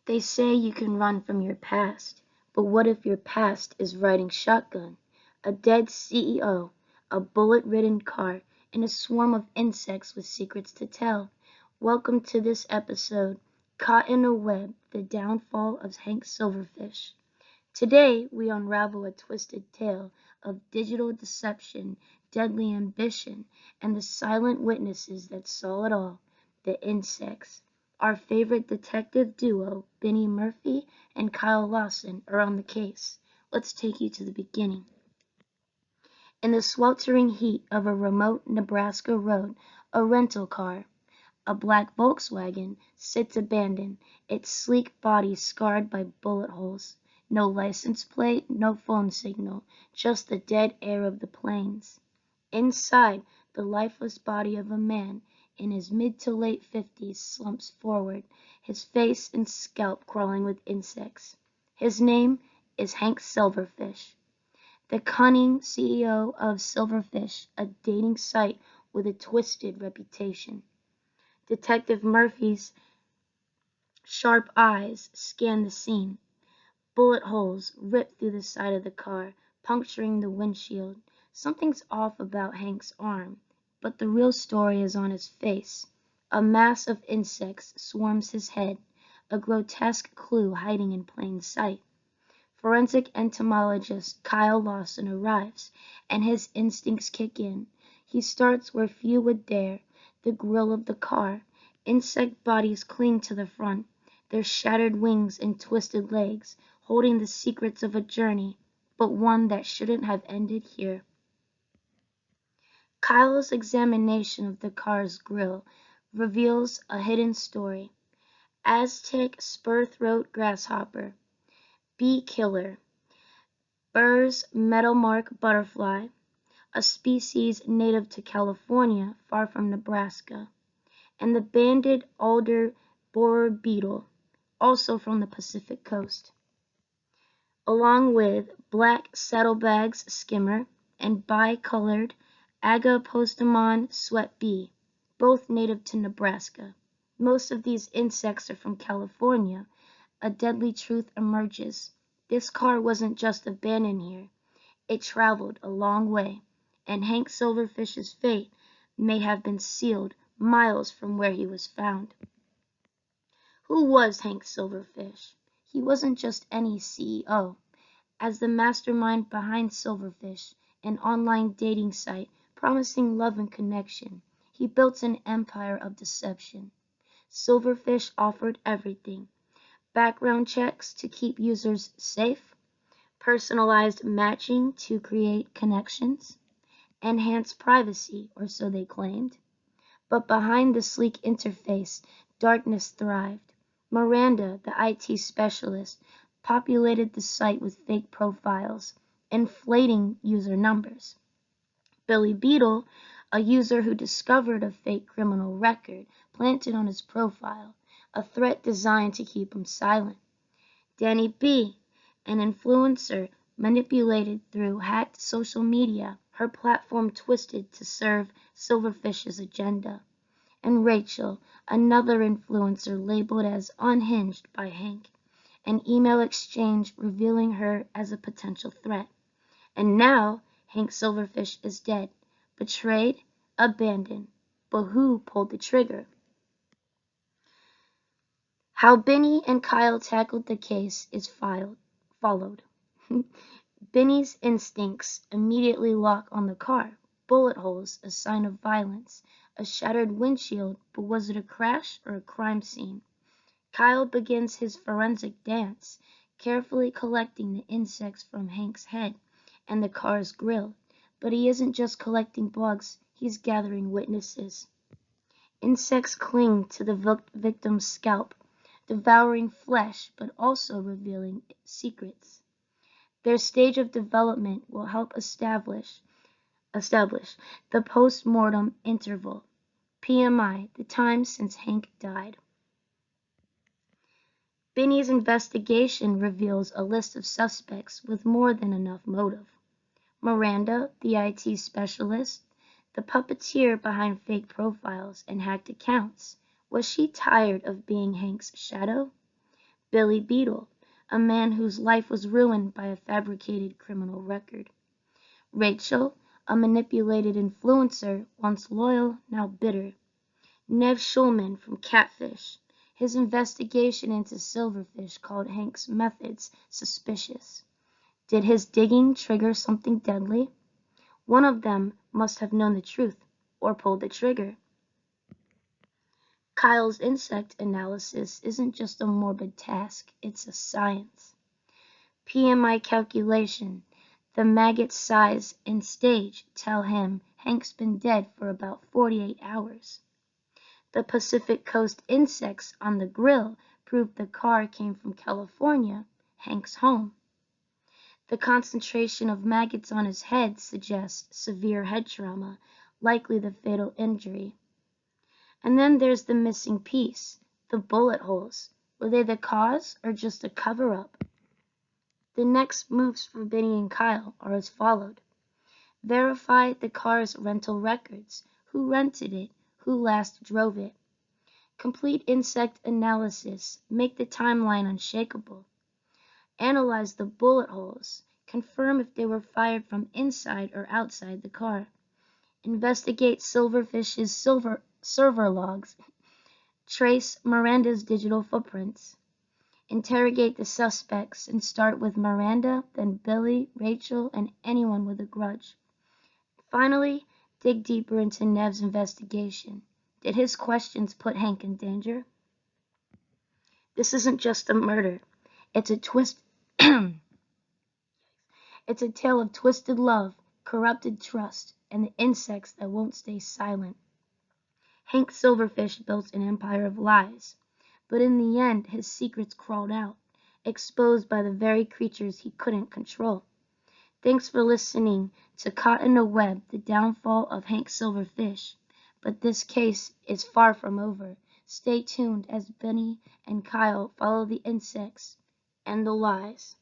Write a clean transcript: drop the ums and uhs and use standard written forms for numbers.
They say you can run from your past, but what if your past is riding shotgun, a dead CEO, a bullet-ridden car, and a swarm of insects with secrets to tell? Welcome to this episode, Caught in a Web, the Downfall of Hank Silverfish. Today, we unravel a twisted tale of digital deception, deadly ambition, and the silent witnesses that saw it all, the insects. Our favorite detective duo, Benny Murphy and Kyle Lawson, are on the case. Let's take you to the beginning. In the sweltering heat of a remote Nebraska road, a rental car, a black Volkswagen, sits abandoned, its sleek body scarred by bullet holes. No license plate, no phone signal, just the dead air of the plains. Inside, the lifeless body of a man in his mid to late 50s slumps forward, his face and scalp crawling with insects. His name is Hank Silverfish, the cunning CEO of Silverfish, a dating site with a twisted reputation. Detective Murphy's sharp eyes scan the scene. Bullet holes rip through the side of the car, puncturing the windshield. Something's off about Hank's arm, but the real story is on his face. A mass of insects swarms his head, a grotesque clue hiding in plain sight. Forensic entomologist Kyle Lawson arrives, and his instincts kick in. He starts where few would dare, the grille of the car. Insect bodies cling to the front, their shattered wings and twisted legs, holding the secrets of a journey, but one that shouldn't have ended here. Kyle's examination of the car's grille reveals a hidden story. Aztec spur-throat grasshopper, bee killer, Burr's metalmark butterfly, a species native to California far from Nebraska, and the banded alder borer beetle, also from the Pacific coast, along with black saddlebags skimmer and bi-colored agapostamon sweat bee, both native to Nebraska. Most of these insects are from California. A deadly truth emerges. This car wasn't just abandoned here. It traveled a long way, and Hank Silverfish's fate may have been sealed miles from where he was found. Who was Hank Silverfish? He wasn't just any CEO. As the mastermind behind Silverfish, an online dating site promising love and connection, he built an empire of deception. Silverfish offered everything: background checks to keep users safe, personalized matching to create connections, enhanced privacy, or so they claimed. But behind the sleek interface, darkness thrived. Miranda, the IT specialist, populated the site with fake profiles, inflating user numbers. Billy Beetle, a user who discovered a fake criminal record planted on his profile, a threat designed to keep him silent. Danny B, an influencer manipulated through hacked social media, her platform twisted to serve Silverfish's agenda. And Rachel, another influencer labeled as unhinged by Hank, an email exchange revealing her as a potential threat. And now Hank Silverfish is dead, betrayed, abandoned. But who pulled the trigger? How Benny and Kyle tackled the case is followed. Benny's instincts immediately lock on the car. Bullet holes, a sign of violence. A shattered windshield, but was it a crash or a crime scene? Kyle begins his forensic dance, carefully collecting the insects from Hank's head and the car's grill. But he isn't just collecting bugs, he's gathering witnesses. Insects cling to the victim's scalp, devouring flesh but also revealing secrets. Their stage of development will help establish the post-mortem interval, PMI, the time since Hank died. Benny's investigation reveals a list of suspects with more than enough motive. Miranda, the IT specialist, the puppeteer behind fake profiles and hacked accounts. Was she tired of being Hank's shadow? Billy Beetle, a man whose life was ruined by a fabricated criminal record. Rachel, a manipulated influencer, once loyal, now bitter. Nev Schulman from Catfish. His investigation into Silverfish called Hank's methods suspicious. Did his digging trigger something deadly? One of them must have known the truth, or pulled the trigger. Kyle's insect analysis isn't just a morbid task, it's a science. PMI calculation, the maggot's size and stage tell him Hank's been dead for about 48 hours. The Pacific Coast insects on the grill prove the car came from California, Hank's home. The concentration of maggots on his head suggests severe head trauma, likely the fatal injury. And then there's the missing piece, the bullet holes. Were they the cause or just a cover-up? The next moves for Benny and Kyle are as followed. Verify the car's rental records. Who rented it? Who last drove it? Complete insect analysis. Make the timeline unshakable. Analyze the bullet holes. Confirm if they were fired from inside or outside the car. Investigate Silverfish's server logs. Trace Miranda's digital footprints. Interrogate the suspects and start with Miranda, then Billy, Rachel, and anyone with a grudge. Finally, dig deeper into Nev's investigation. Did his questions put Hank in danger? This isn't just a murder. It's a It's a tale of twisted love, corrupted trust, and the insects that won't stay silent. Hank Silverfish built an empire of lies, but in the end his secrets crawled out, exposed by the very creatures he couldn't control. Thanks for listening to Caught in a Web, the downfall of Hank Silverfish. But this case is far from over. Stay tuned as Benny and Kyle follow the insects and the lies.